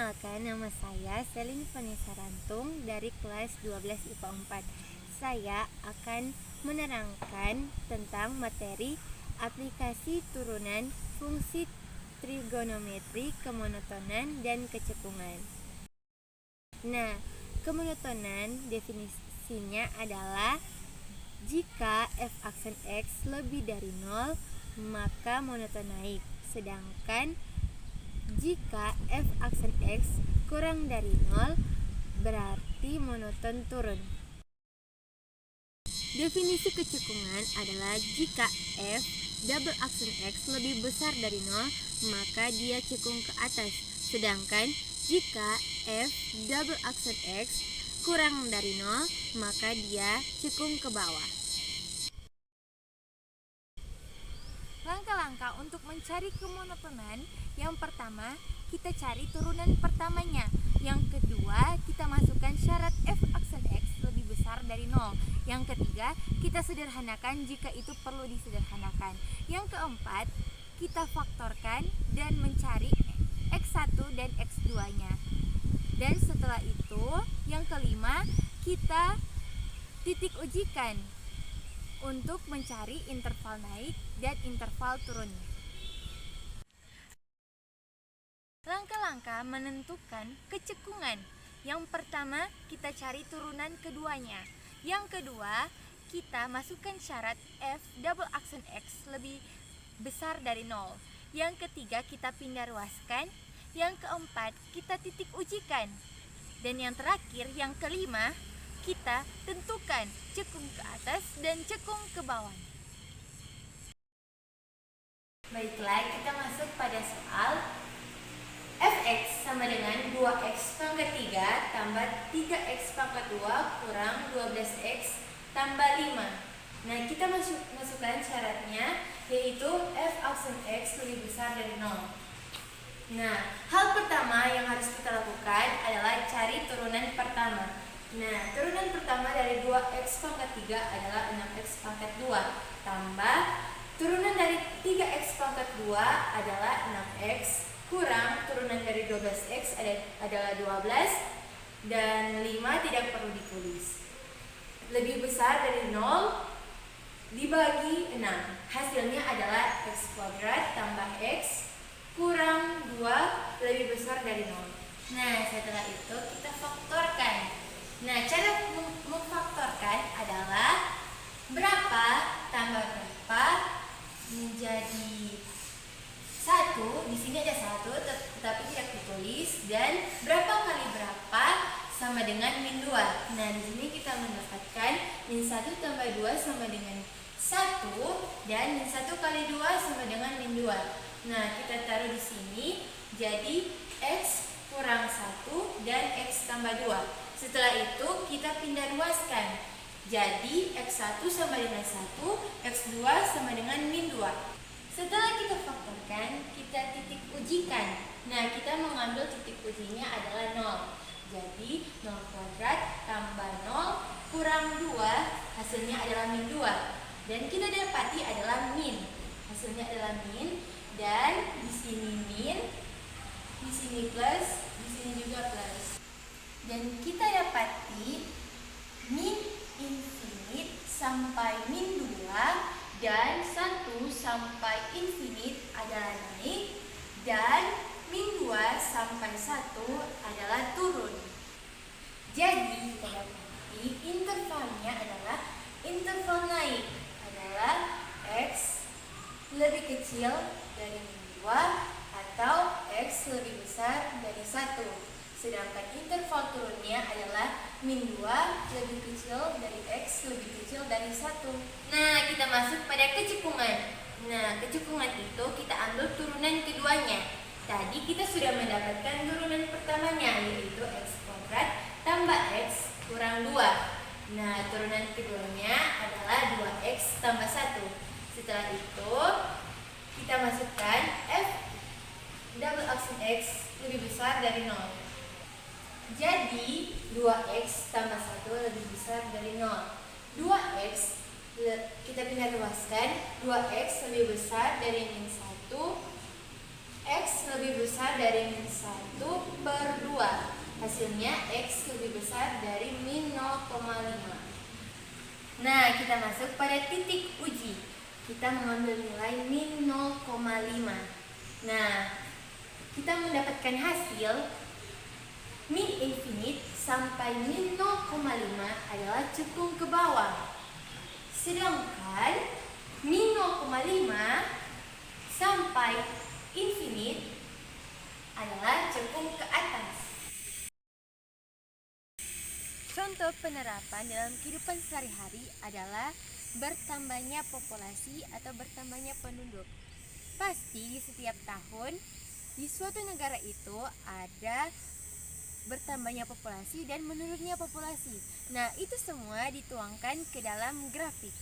Perkenalkan, nama saya Selin Vanessa Rantung dari kelas 12 IPA 4. Saya akan menerangkan tentang materi aplikasi turunan fungsi trigonometri, kemonotonan, dan kecekungan. Nah, kemonotonan definisinya adalah jika f aksen x lebih dari 0, maka monoton naik. Sedangkan jika f aksen x kurang dari 0, berarti monoton turun. Definisi kecekungan adalah jika f double aksen x lebih besar dari 0, maka dia cekung ke atas. Sedangkan jika f double aksen x kurang dari 0, maka dia cekung ke bawah. Langkah-langkah untuk mencari kemonotonan: yang pertama, kita cari turunan pertamanya. Yang kedua, kita masukkan syarat f aksen x lebih besar dari 0. Yang ketiga, kita sederhanakan jika itu perlu disederhanakan. Yang keempat, kita faktorkan dan mencari x1 dan x2-nya. Dan setelah itu, yang kelima, kita titik ujikan untuk mencari interval naik dan interval turunnya. Langkah-langkah menentukan kecekungan: yang pertama, kita cari turunan keduanya. Yang kedua, kita masukkan syarat f double aksen x lebih besar dari 0. Yang ketiga, kita pindah ruaskan. Yang keempat, kita titik ujikan. Dan yang terakhir, yang kelima, kita tentukan cekung ke atas dan cekung ke bawah. Baiklah, kita masuk pada soal. Fx sama dengan 2x pangkat 3 tambah 3x pangkat 2 kurang 12x tambah 5. Nah, kita masukkan syaratnya, yaitu f aksen x lebih besar dari 0. Nah, hal pertama yang harus kita lakukan adalah cari turunan pertama. Nah, turunan pertama dari 2x pangkat 3 adalah 6x pangkat 2 tambah turunan dari 3x pangkat 2 adalah 6x kurang turunan dari 12x adalah 12 dan 5 tidak perlu ditulis. Lebih besar dari 0 dibagi 6. Hasilnya adalah x kuadrat tambah x kurang 2 lebih besar dari 0. Nah, setelah itu kita faktorkan. Nah, cara memfaktorkan adalah berapa tambah berapa menjadi 1. Di sini ada 1 tetapi tidak ditulis, dan berapa kali berapa sama dengan min 2. Nah, di sini kita mendapatkan min 1 tambah 2 sama dengan 1 dan min 1 kali 2 sama dengan min 2. Nah, kita taruh di sini jadi x kurang 1 dan x tambah 2. Setelah itu kita pindah ruaskan. Jadi x1 sama dengan 1, x2 sama dengan min 2. Setelah kita faktorkan, kita titik ujikan. Nah, kita mengambil titik ujinya adalah 0. Jadi 0 kuadrat tambah 0 kurang 2, hasilnya adalah min 2. Dan kita dapati adalah min. Hasilnya adalah min, dan di sini min, di sini plus, di sini juga plus. Dan kita dapati min infinite sampai min 2 dan 1 sampai infinite adalah naik, dan min 2 sampai 1 adalah turun. Jadi kita dapati intervalnya adalah interval naik adalah x lebih kecil dari min 2 atau x lebih besar dari 1. Sedangkan interval turunnya adalah min 2 lebih kecil dari x lebih kecil dari 1. Nah, kita masuk pada kecekungan. Nah, kecekungan itu kita ambil turunan keduanya. Tadi kita sudah mendapatkan turunan pertamanya, yaitu x kuadrat tambah x kurang 2. Nah, turunan keduanya adalah 2x tambah 1. Setelah itu, kita masukkan f double aksen x lebih besar dari 0. Jadi 2x tambah 1 lebih besar dari 0. 2x kita pindah ruaskan. 2x lebih besar dari min 1, x lebih besar dari min 1 per 2. Hasilnya X lebih besar dari min 0,5. Nah, kita masuk pada titik uji. Kita mengambil nilai min 0,5. Nah, kita mendapatkan hasil min infinite sampai min 0,5 adalah cekung ke bawah. Sedangkan min 0,5 sampai infinite adalah cekung ke atas. Contoh penerapan dalam kehidupan sehari-hari adalah bertambahnya populasi atau bertambahnya penduduk. Pasti di setiap tahun di suatu negara itu ada bertambahnya populasi dan menurunnya populasi. Nah, itu semua dituangkan ke dalam grafik.